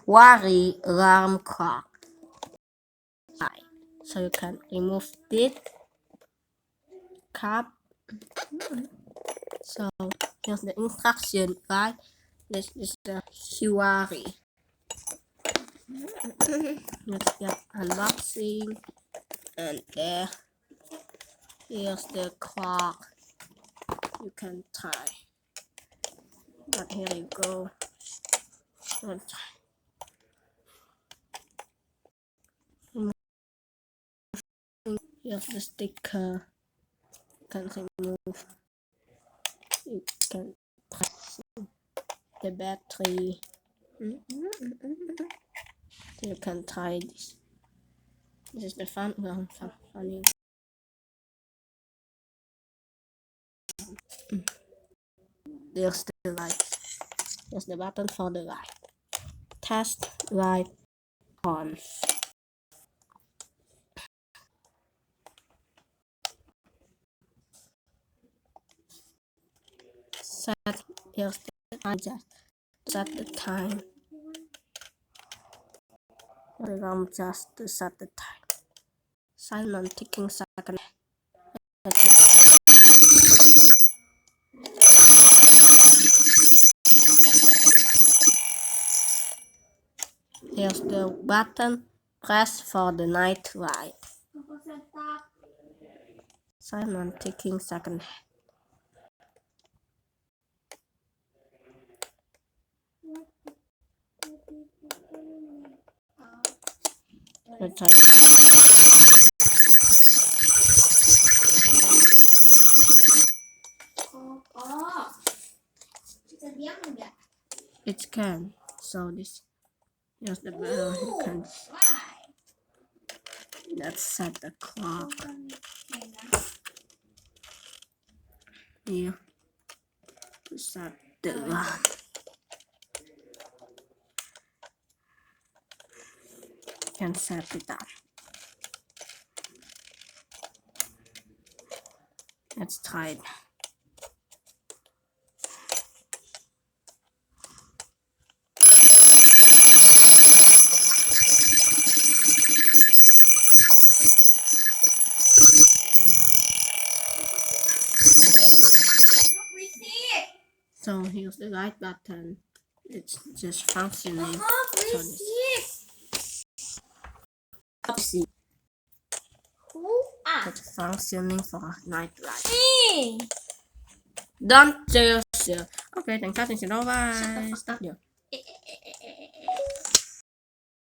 Huari alarm clock. So you can remove this cap. So here's the instruction, right? This is the Huari. Let's get unboxing, and here's the clock. You can tie. But here you go. Here's the sticker. You can remove. You can press the battery. You can tie this. This is the funny. There's the light. There's the button for the light. Test light on. Here's the time. Just set the time. Just to set the time. Silent ticking second. Here's the button. Press for the night light. Silent ticking second. It can. So this. Here's the bell. You can. Let's set the clock. Here. Set the alarm. Can set it up. Let's try it. So here's the light button. It's just functioning. It's functioning for night light. Don't just. Okay, thanks for watching. Bye. Stop.